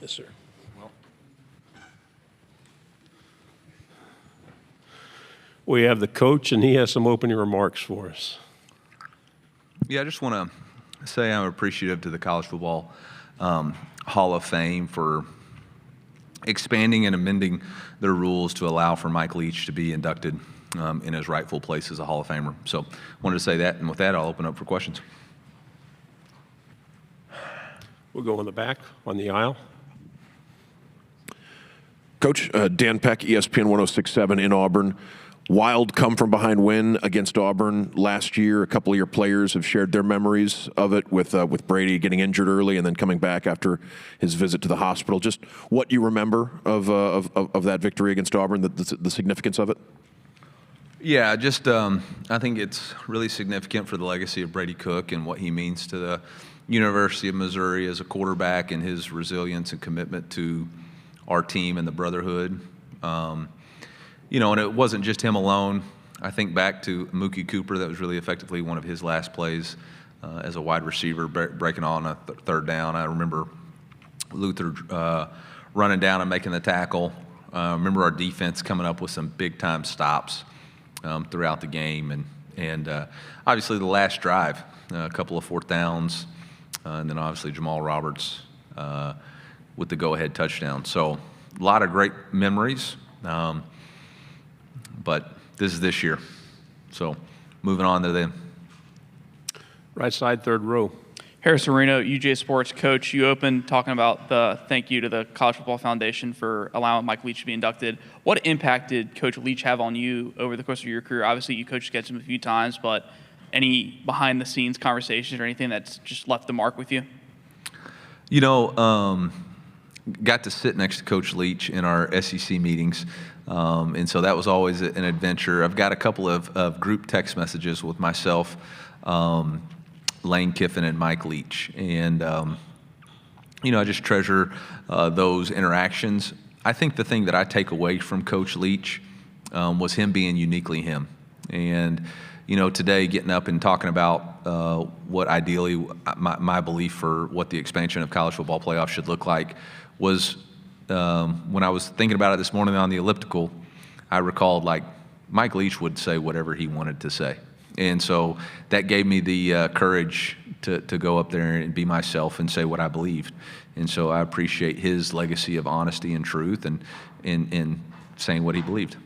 Yes, sir. Well, We have the coach, and he has some opening remarks for us. yeah, I just want to say I'm appreciative to the College Football Hall of Fame for expanding and amending their rules to allow for Mike Leach to be inducted in his rightful place as a Hall of Famer. So I wanted to say that, and with that, I'll open up for questions. We'll go in the back on the aisle. Coach, Dan Peck, ESPN 106.7 in Auburn. Wild come-from-behind win against Auburn last year. A couple of your players have shared their memories of it with Brady getting injured early and then coming back after his visit to the hospital. Just what you remember of that victory against Auburn, the significance of it? Yeah, just I think it's really significant for the legacy of Brady Cook and what he means to the University of Missouri as a quarterback and his resilience and commitment to our team and the brotherhood. And it wasn't just him alone. I think back to Mookie Cooper. That was really effectively one of his last plays as a wide receiver, breaking on a third down. I remember Luther running down and making the tackle. I remember our defense coming up with some big-time stops throughout the game. And obviously the last drive, a couple of fourth downs, and then obviously Jamal Roberts with the go-ahead touchdown. So a lot of great memories. But this is this year. So moving on to them. Right side, third row. Harris Areno, UJ Sports. Coach, you opened talking about the thank you to the College Football Foundation for allowing Mike Leach to be inducted. What impact did Coach Leach have on you over the course of your career? Obviously, you coached against him a few times, but any behind-the-scenes conversations or anything that's just left the mark with you? Got to sit next to Coach Leach in our SEC meetings, and so that was always an adventure. I've got a couple of group text messages with myself, Lane Kiffin, and Mike Leach, and I just treasure those interactions. I think the thing that I take away from Coach Leach was him being uniquely him, and today getting up and talking about what ideally my belief for what the expansion of college football playoffs should look like was when I was thinking about it this morning on the elliptical, I recalled Mike Leach would say whatever he wanted to say. And so that gave me the courage to go up there and be myself and say what I believed. And so I appreciate his legacy of honesty and truth and saying what he believed.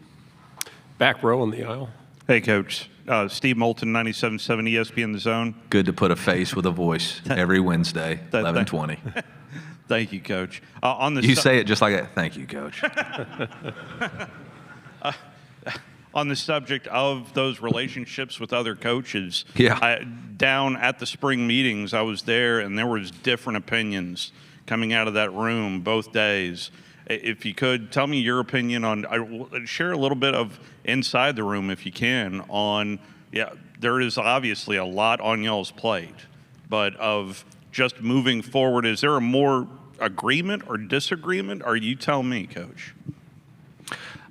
Back row on the aisle. Hey, Coach. Steve Molton, 97.7 ESPN The Zone. Good to put a face with a voice every Wednesday, 11:20. Thank you, Coach. You say it just like that. Thank you, Coach. On the subject of those relationships with other coaches, down at the spring meetings, I was there, and there was different opinions coming out of that room both days. If you could, tell me your opinion on, share a little bit of inside the room, if you can, on, there is obviously a lot on y'all's plate, but of just moving forward, is there a more agreement or disagreement? Or you tell me, Coach.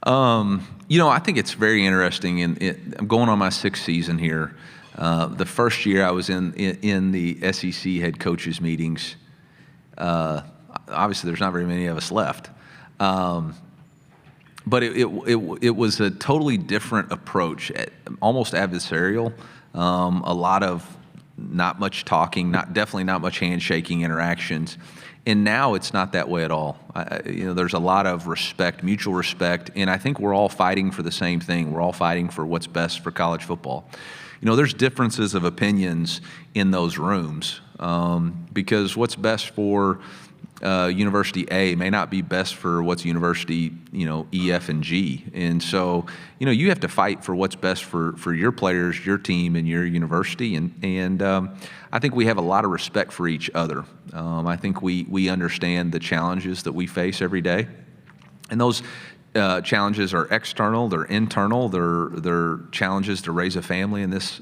I think it's very interesting. I'm going on my sixth season here. The first year I was in the SEC head coaches meetings. Obviously, there's not very many of us left. But it was a totally different approach, almost adversarial. A lot of not much talking, definitely not much handshaking interactions. And now it's not that way at all. There's a lot of respect, mutual respect, and I think we're all fighting for the same thing. We're all fighting for what's best for college football. There's differences of opinions in those rooms because what's best for University A may not be best for what's University, E, F, and G. And so, you have to fight for what's best for your players, your team, and your university. And I think we have a lot of respect for each other. I think we understand the challenges that we face every day. And those challenges are external, they're internal, they're challenges to raise a family in this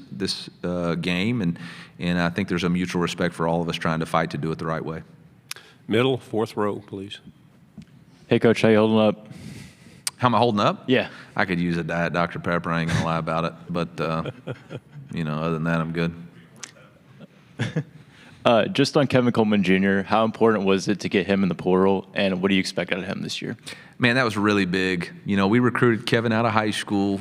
game. And I think there's a mutual respect for all of us trying to fight to do it the right way. Middle, fourth row, please. Hey, Coach, how you holding up? How am I holding up? Yeah. I could use a Diet Dr. Pepper. I ain't going to lie about it. But, other than that, I'm good. Just on Kevin Coleman Jr., how important was it to get him in the portal, and what do you expect out of him this year? Man, that was really big. We recruited Kevin out of high school.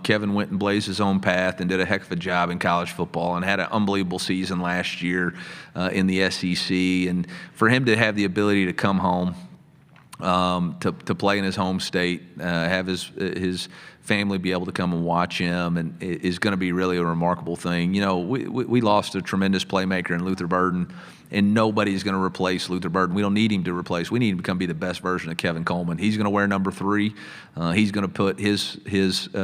Kevin went and blazed his own path and did a heck of a job in college football and had an unbelievable season last year in the SEC. And for him to have the ability to come home, to play in his home state, have his family be able to come and watch him, and it is going to be really a remarkable thing. We lost a tremendous playmaker in Luther Burden, and nobody's going to replace Luther Burden. We don't need him to replace. We need him to be the best version of Kevin Coleman. He's going to wear number 3. He's going to put his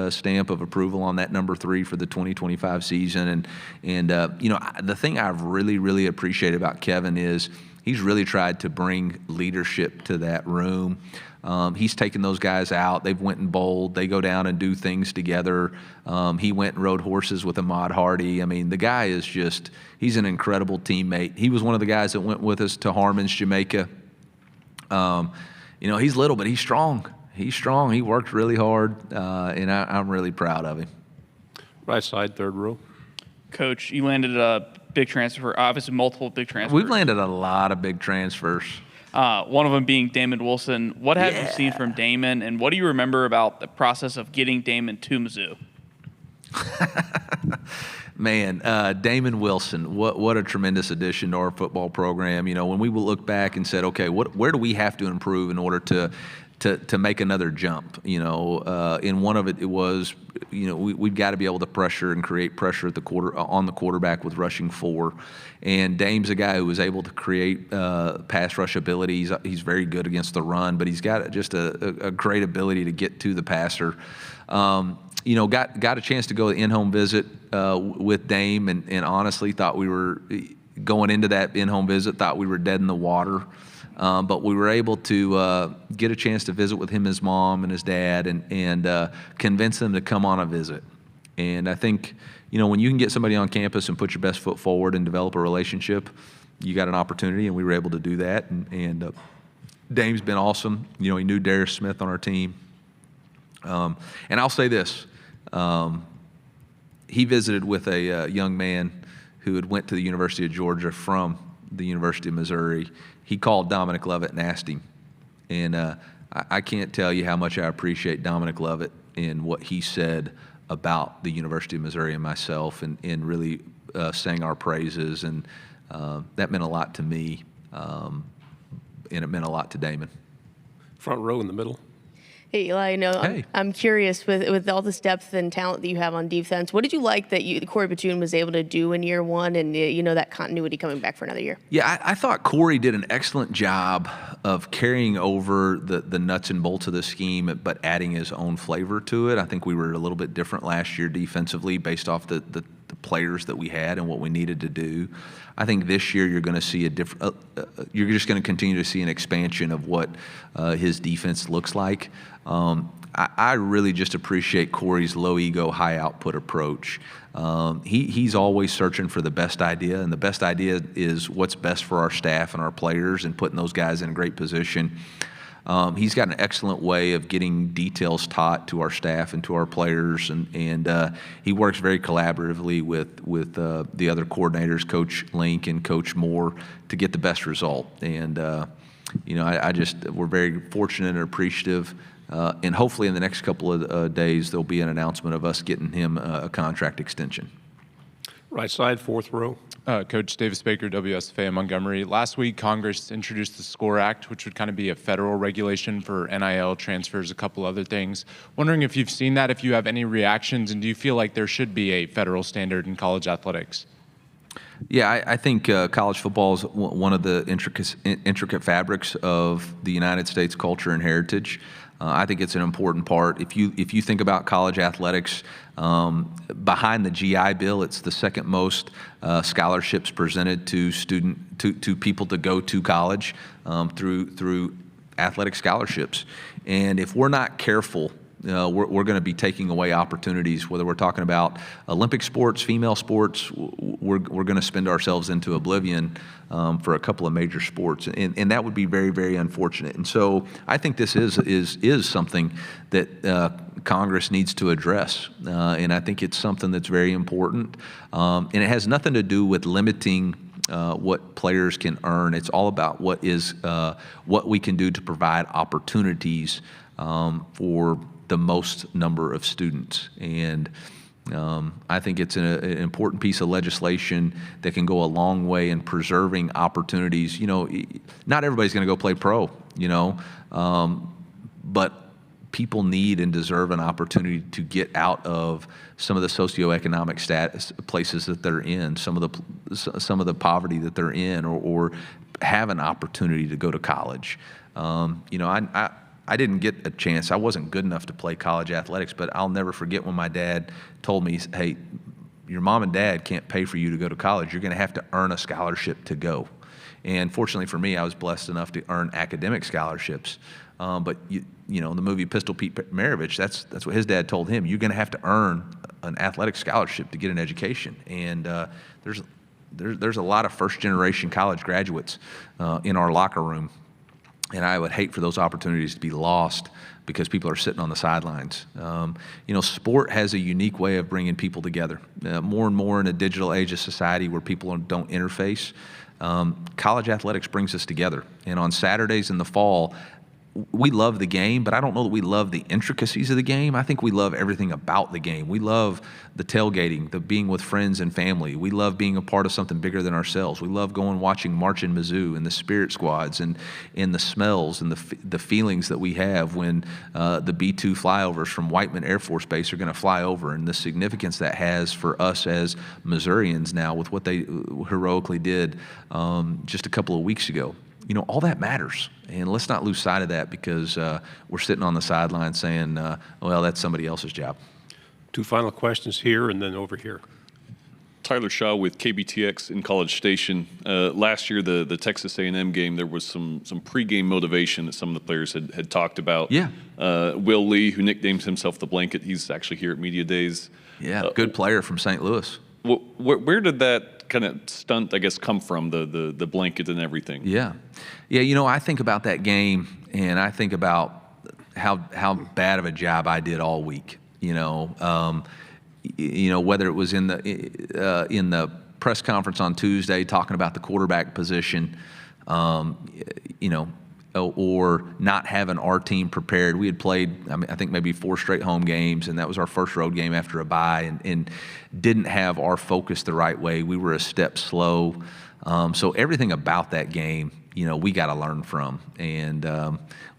stamp of approval on that number 3 for the 2025 season. And the thing I've really appreciated about Kevin is he's really tried to bring leadership to that room. He's taken those guys out. They've went and bowled. They go down and do things together. He went and rode horses with Ahmad Hardy. I mean, the guy is he's an incredible teammate. He was one of the guys that went with us to Harmon's, Jamaica. He's little, but he's strong. He's strong. He worked really hard, and I'm really proud of him. Right side, third row. Coach, you landed a big transfer, obviously multiple big transfers. We've landed a lot of big transfers. One of them being Damon Wilson. What have you seen from Damon, and what do you remember about the process of getting Damon to Mizzou? Man, Damon Wilson, what a tremendous addition to our football program. When we look back and said, okay, where do we have to improve in order to make another jump? In one of it was, we've got to be able to pressure and create pressure at on the quarterback with rushing 4. And Dame's a guy who was able to create pass rush abilities. He's very good against the run, but he's got just a great ability to get to the passer. Got a chance to go in-home visit with Dame, and honestly thought we were going into that in-home visit, thought we were dead in the water. But we were able to get a chance to visit with him, his mom, and his dad, and convince them to come on a visit. And I think, when you can get somebody on campus and put your best foot forward and develop a relationship, you got an opportunity, and we were able to do that. And Dame's been awesome. He knew Darius Smith on our team. And I'll say this. He visited with a young man who had went to the University of Georgia from the University of Missouri. He called Dominic Lovett and asked him. And I can't tell you how much I appreciate Dominic Lovett and what he said about the University of Missouri and myself, and really sang our praises. And that meant a lot to me, and it meant a lot to Damon. Front row in the middle. Hey, Eli, Hey. I'm curious, with all this depth and talent that you have on defense, what did you like that Corey Batoon was able to do in year 1, and that continuity coming back for another year? Yeah, I thought Corey did an excellent job of carrying over the nuts and bolts of the scheme, but adding his own flavor to it. I think we were a little bit different last year defensively based off the players that we had and what we needed to do. I think this year you're going to see you're just going to continue to see an expansion of what his defense looks like. I really just appreciate Corey's low ego, high output approach. He's always searching for the best idea, and the best idea is what's best for our staff and our players and putting those guys in a great position. He's got an excellent way of getting details taught to our staff and to our players, and he works very collaboratively with the other coordinators, Coach Link and Coach Moore, to get the best result. And we're very fortunate and appreciative. And hopefully in the next couple of days there'll be an announcement of us getting him a contract extension. Right side, fourth row. Coach Davis Baker, WSFA Montgomery. Last week, Congress introduced the SCORE Act, which would kind of be a federal regulation for NIL transfers, a couple other things. Wondering if you've seen that, if you have any reactions, and do you feel like there should be a federal standard in college athletics? Yeah, I think college football is one of the intricate fabrics of the United States culture and heritage. I think it's an important part. If you think about college athletics, behind the GI Bill, it's the second most scholarships presented to people to go to college through athletic scholarships. And if we're not careful, we're going to be taking away opportunities. Whether we're talking about Olympic sports, female sports, we're going to spend ourselves into oblivion for a couple of major sports, and that would be very, very unfortunate. And so I think this is something that Congress needs to address, and I think it's something that's very important. And it has nothing to do with limiting what players can earn. It's all about what we can do to provide opportunities for the most number of students. And I think it's an important piece of legislation that can go a long way in preserving opportunities. Not everybody's going to go play pro, but people need and deserve an opportunity to get out of some of the socioeconomic status places that they're in, some of the poverty that they're in, or have an opportunity to go to college. I didn't get a chance. I wasn't good enough to play college athletics, but I'll never forget when my dad told me, hey, your mom and dad can't pay for you to go to college. You're going to have to earn a scholarship to go. And fortunately for me, I was blessed enough to earn academic scholarships. But the movie Pistol Pete Maravich, that's what his dad told him. You're going to have to earn an athletic scholarship to get an education. And there's a lot of first-generation college graduates in our locker room. And I would hate for those opportunities to be lost because people are sitting on the sidelines. Sport has a unique way of bringing people together. More and more in a digital age of society where people don't interface, college athletics brings us together. And on Saturdays in the fall, we love the game, but I don't know that we love the intricacies of the game. I think we love everything about the game. We love the tailgating, the being with friends and family. We love being a part of something bigger than ourselves. We love going watching March in Mizzou and the spirit squads and the smells and the feelings that we have when the B-2 flyovers from Whiteman Air Force Base are going to fly over, and the significance that has for us as Missourians now with what they heroically did just a couple of weeks ago. All that matters. And let's not lose sight of that because we're sitting on the sideline saying, well, that's somebody else's job. Two final questions here and then over here. Tyler Shaw with KBTX in College Station. Last year, the Texas A&M game, there was some pregame motivation that some of the players had talked about. Yeah. Will Lee, who nicknames himself the Blanket, he's actually here at Media Days. Yeah, good player from St. Louis. Where did that kind of stunt, I guess, come from, the blanket and everything? Yeah. I think about that game, and I think about how bad of a job I did all week. Whether it was in the press conference on Tuesday talking about the quarterback position, or not having our team prepared. We had played, I think maybe 4 straight home games, and that was our first road game after a bye, and didn't have our focus the right way. We were a step slow. So everything about that game, we got to learn from, and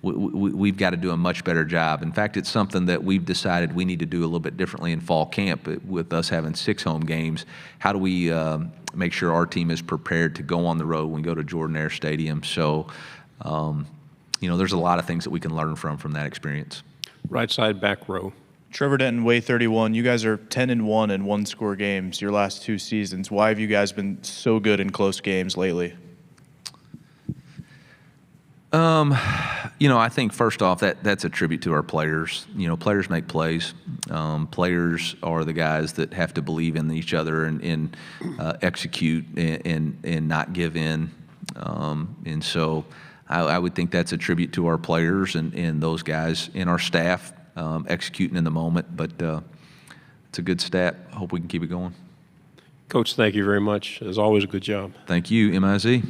we've got to do a much better job. In fact, it's something that we've decided we need to do a little bit differently in fall camp. With us having 6 home games, how do we make sure our team is prepared to go on the road when we go to Jordan Air Stadium? So, there's a lot of things that we can learn from that experience. Right side, back row. Trevor Denton, Way 31. You guys are 10-1 in one-score games your last 2 seasons. Why have you guys been so good in close games lately? I think first off that's a tribute to our players. Players make plays. Players are the guys that have to believe in each other and execute and not give in. And so I would think that's a tribute to our players and those guys and our staff executing in the moment. But it's a good stat. I hope we can keep it going. Coach, thank you very much. As always, a good job. Thank you, MIZ.